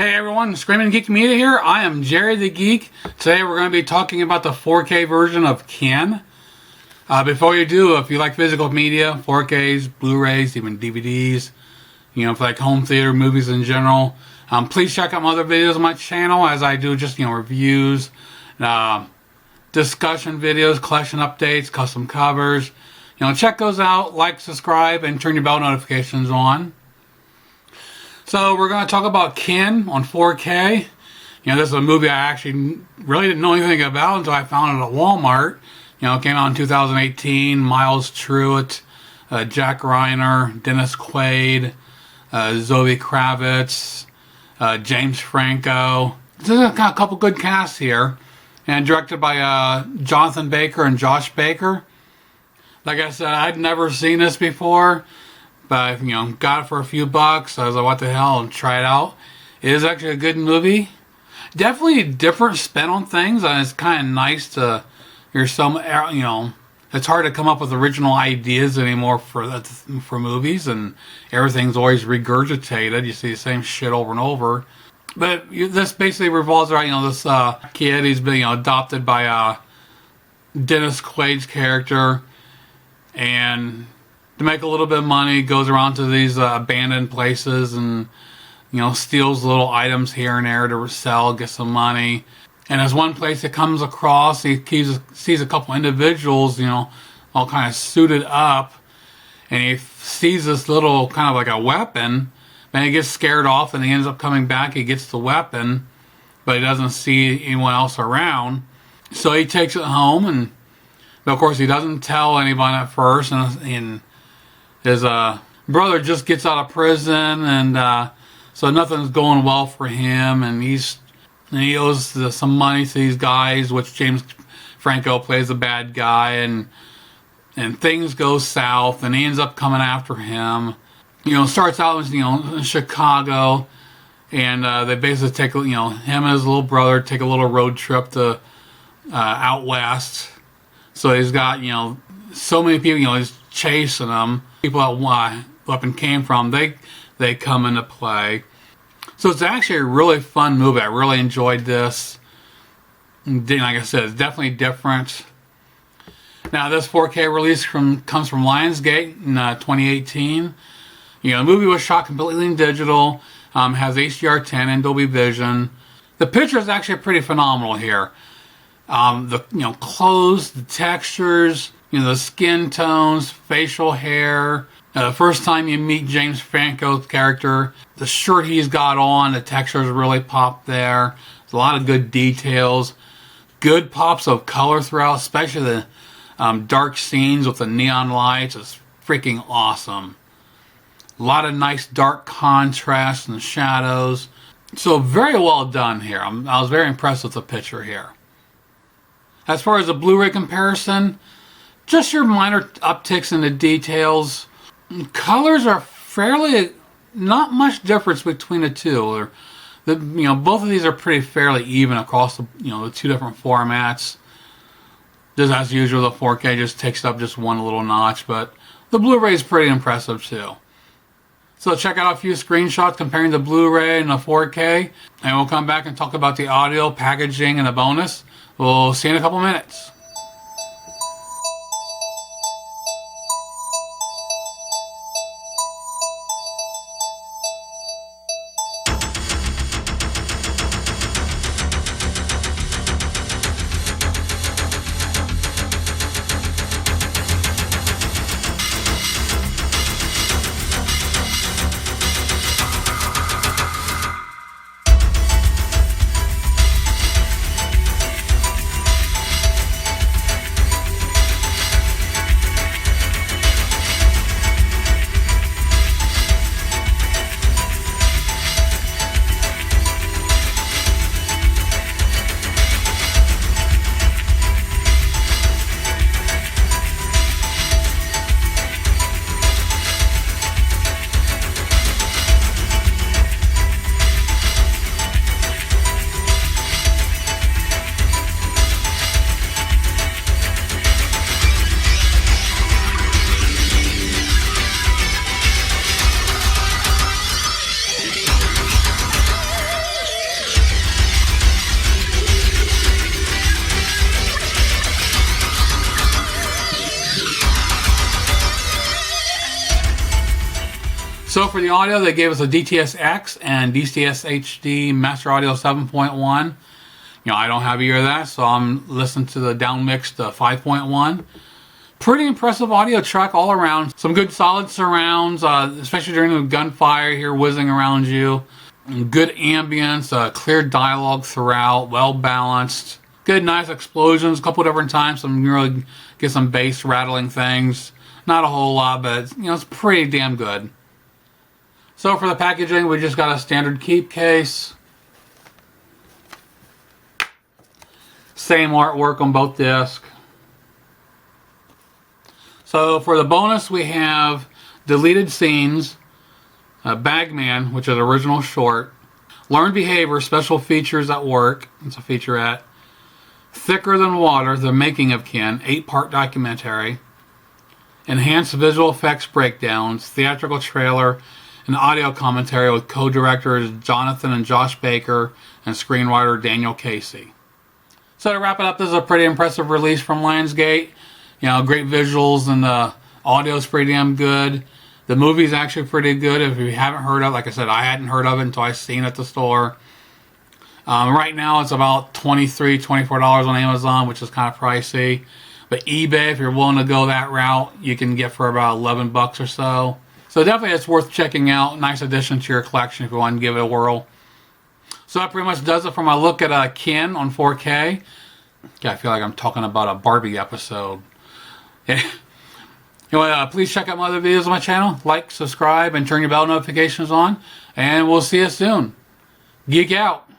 Hey everyone, Screaming Geek Media here. I am Jerry the Geek. Today we're going to be talking about the 4K version of Ken. Before you do, if you like physical media, 4Ks, Blu-rays, even DVDs, you know, for like home theater, movies in general, please check out my other videos on my channel as I do just, you know, reviews, discussion videos, collection updates, custom covers. You know, check those out, like, subscribe, and turn your bell notifications on. So we're going to talk about Ken on 4K. You know, this is a movie I actually really didn't know anything about until I found it at Walmart. You know, it came out in 2018. Miles Truitt, Jack Reiner, Dennis Quaid, Zoe Kravitz, James Franco. There's got a couple good casts here. And directed by Jonathan Baker and Josh Baker. Like I said, I'd never seen this before. But, you know, got it for a few bucks. I was like, what the hell, and try it out. It is actually a good movie. Definitely a different spin on things, and it's kind of nice to hear some, you know, it's hard to come up with original ideas anymore for movies, and everything's always regurgitated. You see the same shit over and over. But this basically revolves around, you know, this kid. He's been, you know, adopted by Dennis Quaid's character, and to make a little bit of money, goes around to these abandoned places and, you know, steals little items here and there to sell, get some money. And there's one place that comes across, he sees a couple individuals, you know, all kind of suited up, and he sees this little kind of like a weapon, and he gets scared off, and he ends up coming back. He gets the weapon, but he doesn't see anyone else around, so he takes it home, and but of course he doesn't tell anyone at first, and his brother just gets out of prison, and so nothing's going well for him, and he owes some money to these guys, which James Franco plays the bad guy, and things go south, and he ends up coming after him. You know, starts out, you know, in Chicago, and they basically take, you know, him and his little brother take a little road trip to out west. So he's got, you know, so many people, you know, he's chasing them. People that weapon came from, they come into play. So it's actually a really fun movie. I really enjoyed this. And like I said, it's definitely different. Now this 4K release comes from Lionsgate in 2018. You know, the movie was shot completely in digital, has HDR10 and Dolby Vision. The picture is actually pretty phenomenal here. The, you know, clothes, the textures, you know, the skin tones, facial hair. The first time you meet James Franco's character, the shirt he's got on, the textures really pop there. There's a lot of good details. Good pops of color throughout, especially the dark scenes with the neon lights. It's freaking awesome. A lot of nice dark contrast and shadows. So very well done here. I was very impressed with the picture here. As far as the Blu-ray comparison, just your minor upticks in the details. Colors are fairly, not much difference between the two. You know, both of these are pretty fairly even across the, you know, the two different formats. Just as usual, the 4K just takes up just one little notch, but the Blu-ray is pretty impressive too. So check out a few screenshots comparing the Blu-ray and the 4K, and we'll come back and talk about the audio, packaging, and a bonus. We'll see you in a couple minutes. So for the audio, they gave us a DTS-X and DTS-HD Master Audio 7.1. I don't have either of that, so I'm listening to the downmixed 5.1. Pretty impressive audio track all around. Some good solid surrounds, especially during the gunfire here whizzing around you. Good ambience, clear dialogue throughout, well balanced. Good, nice explosions, a couple different times. Some really get some bass rattling things. Not a whole lot, but it's pretty damn good. So for the packaging, we just got a standard keep case. Same artwork on both discs. So for the bonus, we have deleted scenes, Bagman, which is original short, Learned Behavior, special features at work. It's a featurette. Thicker Than Water, the making of Ken, 8-part documentary. Enhanced visual effects breakdowns, theatrical trailer, and audio commentary with co-directors Jonathan and Josh Baker and screenwriter Daniel Casey. So to wrap it up, this is a pretty impressive release from Lionsgate. Great visuals, and the audio is pretty damn good. The movie's actually pretty good. If you haven't heard of it, like I said, I hadn't heard of it until I seen it at the store. Right now it's about $23, $24 on Amazon, which is kind of pricey. But eBay, if you're willing to go that route, you can get for about 11 bucks or so. So definitely it's worth checking out. Nice addition to your collection if you want to give it a whirl. So that pretty much does it for my look at Ken on 4K. I feel like I'm talking about a Barbie episode. Anyway, please check out my other videos on my channel. Like, subscribe, and turn your bell notifications on. And we'll see you soon. Geek out.